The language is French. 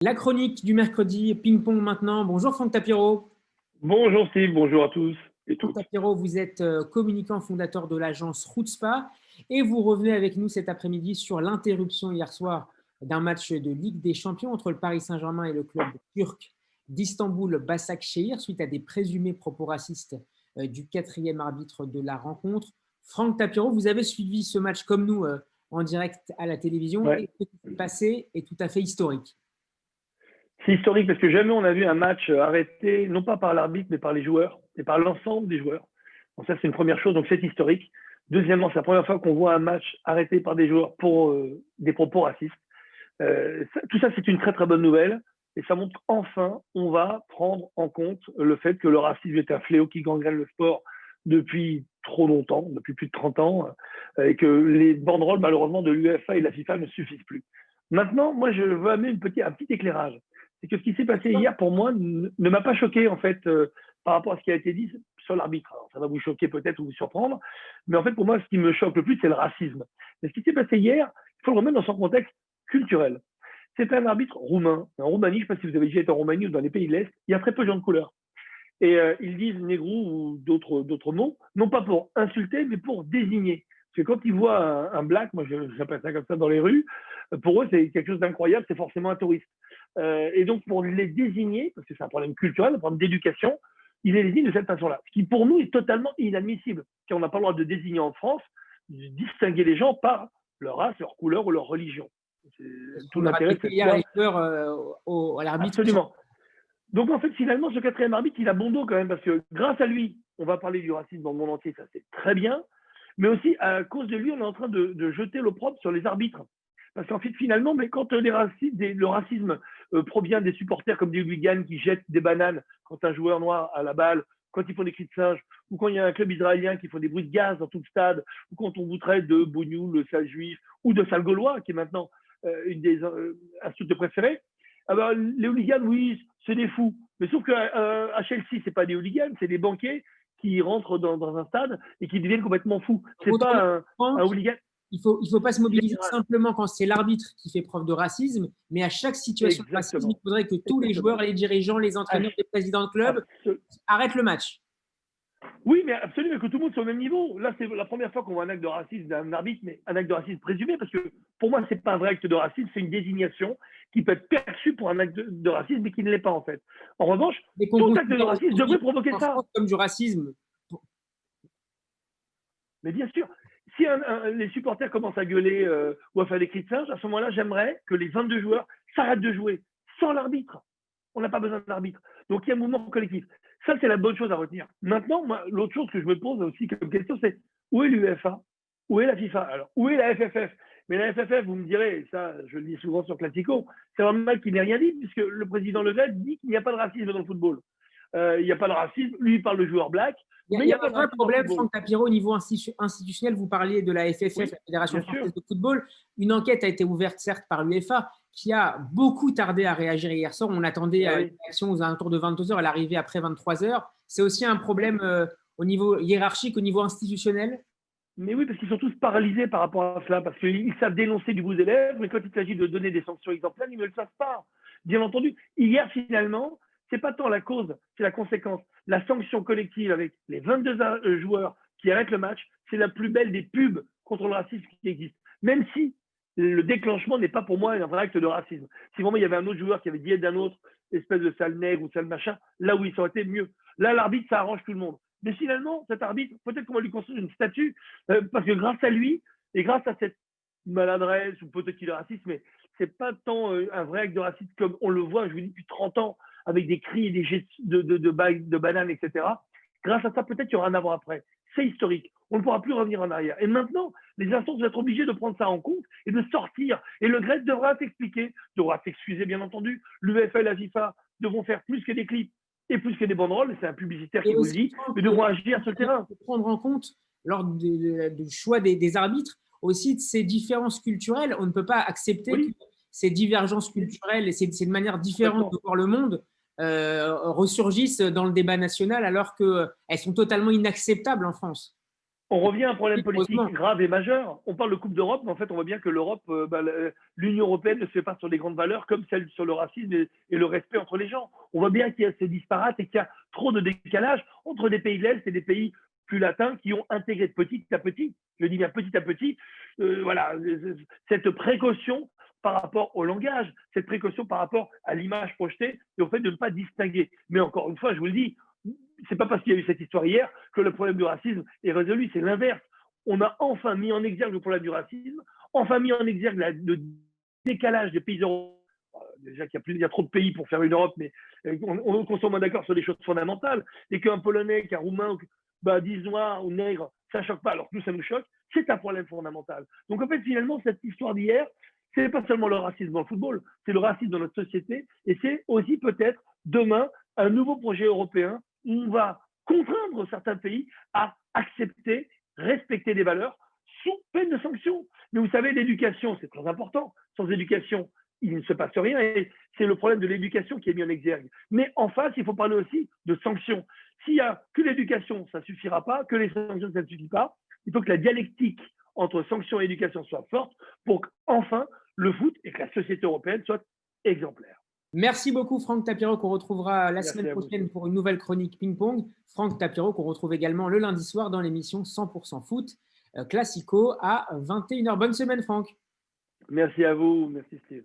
La chronique du mercredi, ping-pong maintenant. Bonjour Franck Tapiro. Bonjour Steve, bonjour à tous et Franck toutes. Tapiro, vous êtes communicant fondateur de l'agence Rootspa et vous revenez avec nous cet après-midi sur l'interruption hier soir d'un match de Ligue des Champions entre le Paris Saint-Germain et le club turc d'Istanbul, Başakşehir, suite à des présumés propos racistes du quatrième arbitre de la rencontre. Franck Tapiro, vous avez suivi ce match comme nous en direct à la télévision Ouais. et ce qui s'est passé est tout à fait historique. C'est historique parce que jamais on a vu un match arrêté, non pas par l'arbitre, mais par les joueurs et par l'ensemble des joueurs. Donc ça, c'est une première chose, donc c'est historique. Deuxièmement, c'est la première fois qu'on voit un match arrêté par des joueurs pour des propos racistes. Tout ça, c'est une très très bonne nouvelle. Et ça montre qu'enfin, on va prendre en compte le fait que le racisme est un fléau qui gangrène le sport depuis trop longtemps, depuis plus de 30 ans, et que les banderoles, malheureusement, de l'UEFA et de la FIFA ne suffisent plus. Maintenant, moi, je veux amener un petit éclairage. C'est que ce qui s'est passé hier, pour moi, ne m'a pas choqué, en fait, par rapport à ce qui a été dit sur l'arbitre. Alors, ça va vous choquer peut-être ou vous surprendre, mais en fait, pour moi, ce qui me choque le plus, c'est le racisme. Mais ce qui s'est passé hier, il faut le remettre dans son contexte culturel. C'est un arbitre roumain. En Roumanie, je ne sais pas si vous avez déjà été en Roumanie ou dans les pays de l'Est, il y a très peu de gens de couleur. Et ils disent négrou ou d'autres mots, non pas pour insulter, mais pour désigner. Parce que quand ils voient un black, moi j'appelle ça comme ça dans les rues, pour eux c'est quelque chose d'incroyable, c'est forcément un touriste. Et donc pour les désigner, parce que c'est un problème culturel, un problème d'éducation, ils les désignent de cette façon-là. Ce qui pour nous est totalement inadmissible, car on n'a pas le droit de désigner en France, de distinguer les gens par leur race, leur couleur ou leur religion. C'est tout On a l'intérêt de répété cette hier loi. les joueurs à l'arbitre. Absolument. Donc en fait, finalement, ce quatrième arbitre, il a bon dos quand même, parce que grâce à lui, on va parler du racisme dans le monde entier, ça c'est très bien, mais aussi à cause de lui, on est en train de jeter l'opprobre sur les arbitres. Parce qu'en fait, finalement, mais quand le racisme provient des supporters comme des hooligans qui jettent des bananes quand un joueur noir a la balle, quand ils font des cris de singe, ou quand il y a un club israélien qui font des bruits de gaz dans tout le stade, ou quand on vous traite de bougnoul, le sale juif, ou de sale gaulois, qui est maintenant une des insultes préférées, alors, les hooligans, oui, c'est des fous. Mais sauf qu'à Chelsea, c'est pas des hooligans, c'est des banquiers qui rentrent dans un stade et qui deviennent complètement fous. C'est Autrement, pas un hooligan. il faut pas se mobiliser Général. simplement quand c'est l'arbitre qui fait preuve de racisme, mais à chaque situation de racisme, il Exactement. faudrait que tous les Exactement. joueurs, les dirigeants, les entraîneurs, les présidents de club Absol- arrêtent le match. Oui, mais absolument, que tout le monde soit au même niveau. Là, c'est la première fois qu'on voit un acte de racisme d'un arbitre, mais un acte de racisme présumé, parce que pour moi, c'est pas un vrai acte de racisme, c'est une désignation qui peut être perçue pour un acte de racisme, mais qui ne l'est pas en fait. En revanche, Dès qu'on tout acte de considère racisme aujourd'hui devrait provoquer en ça. France comme du racisme, Mais bien sûr, si les supporters commencent à gueuler ou à faire des cris de singe, à ce moment-là, j'aimerais que les 22 joueurs s'arrêtent de jouer sans l'arbitre. On n'a pas besoin de l'arbitre. Donc il y a un mouvement collectif. Ça, c'est la bonne chose à retenir. Maintenant, l'autre chose que je me pose aussi comme question, c'est où est l'UEFA? Où est la FIFA? Alors, où est la FFF? Mais la FFF, vous me direz, ça, je le dis souvent sur Classico, c'est normal qu'il n'ait rien dit, puisque le président Level dit qu'il n'y a pas de racisme dans le football. Il n'y a pas de racisme. Lui, il parle de joueur black, mais il il y n'y a a pas un de vrai racisme dans le problème, football. Franck Tapiro, au niveau institutionnel. Vous parliez de la FFF, Oui, la Fédération bien sûr. française de football. Une enquête a été ouverte, certes, par l'UEFA, qui a beaucoup tardé à réagir hier soir. On attendait Ah une oui. réaction aux alentours de 22 heures, elle arrivait après 23 heures. C'est aussi un problème au niveau hiérarchique, au niveau institutionnel. Mais oui, parce qu'ils sont tous paralysés par rapport à cela, parce qu'ils savent dénoncer du bout des lèvres, mais quand il s'agit de donner des sanctions exemplaires, ils ne le savent pas. Bien entendu, hier, finalement, c'est pas tant la cause, c'est la conséquence. La sanction collective avec les 22 joueurs qui arrêtent le match, c'est la plus belle des pubs contre le racisme qui existe. Même si le déclenchement n'est pas pour moi un vrai acte de racisme. Si vraiment il y avait un autre joueur qui avait dit d'un autre, espèce de sale nègre ou sale machin, là oui, ça aurait été mieux. Là, l'arbitre, ça arrange tout le monde. Mais finalement, cet arbitre, peut-être qu'on va lui construire une statue, parce que grâce à lui, et grâce à cette maladresse, ou peut-être qu'il est raciste, mais c'est pas tant un vrai acte de racisme comme on le voit, je vous dis, depuis 30 ans, avec des cris et des gestes de bananes, etc. Grâce à ça, peut-être qu'il y aura un avant-après. C'est historique. On ne pourra plus revenir en arrière. Et maintenant, les instances vont être obligées de prendre ça en compte et de sortir. Et le GREC devra s'expliquer, devra s'excuser, bien entendu. L'UEFA et la FIFA devront faire plus que des clips et plus que des banderoles, c'est un publicitaire Et qui vous le aussi, dit, Franck, mais devront agir sur le terrain. prendre en compte, lors du choix des arbitres, aussi de ces différences culturelles. On ne peut pas accepter que Oui, ces divergences culturelles et ces manières différentes de complètement. voir le monde ressurgissent dans le débat national alors qu'elles sont totalement inacceptables en France. On revient à un problème politique Heureusement. grave et majeur. On parle de Coupe d'Europe, mais en fait, on voit bien que l'Europe, l'Union européenne ne se fait pas sur des grandes valeurs comme celle sur le racisme et le respect entre les gens. On voit bien qu'il y a ce disparate et qu'il y a trop de décalage entre des pays de l'Est et des pays plus latins qui ont intégré petit à petit, je dis bien petit à petit, voilà, cette précaution par rapport au langage, cette précaution par rapport à l'image projetée et au fait de ne pas distinguer. Mais encore une fois, je vous le dis, c'est pas parce qu'il y a eu cette histoire hier que le problème du racisme est résolu, c'est l'inverse. On a enfin mis en exergue le problème du racisme, enfin mis en exergue le décalage des pays européens. Déjà qu'il y a trop de pays pour faire une Europe, mais on consomme d'accord sur des choses fondamentales, et qu'un Polonais, qu'un Roumain, dise noir ou nègre, ça ne choque pas, alors que nous, ça nous choque, c'est un problème fondamental. Donc en fait, finalement, cette histoire d'hier, ce n'est pas seulement le racisme dans le football, c'est le racisme dans notre société, et c'est aussi peut-être demain un nouveau projet européen où on va contraindre certains pays à accepter, respecter des valeurs sous peine de sanctions. Mais vous savez, l'éducation, c'est très important. Sans éducation, il ne se passe rien. Et c'est le problème de l'éducation qui est mis en exergue. Mais en face, il faut parler aussi de sanctions. S'il n'y a que l'éducation, ça ne suffira pas, que les sanctions, ça ne suffit pas. Il faut que la dialectique entre sanctions et éducation soit forte pour qu'enfin le foot et que la société européenne soit exemplaire. Merci beaucoup, Franck Tapiro, qu'on retrouvera la semaine vous. prochaine pour une nouvelle chronique ping-pong. Franck Tapiro, qu'on retrouve également le lundi soir dans l'émission 100% foot, Classico à 21h. Bonne semaine, Franck. Merci à vous. Merci, Steve.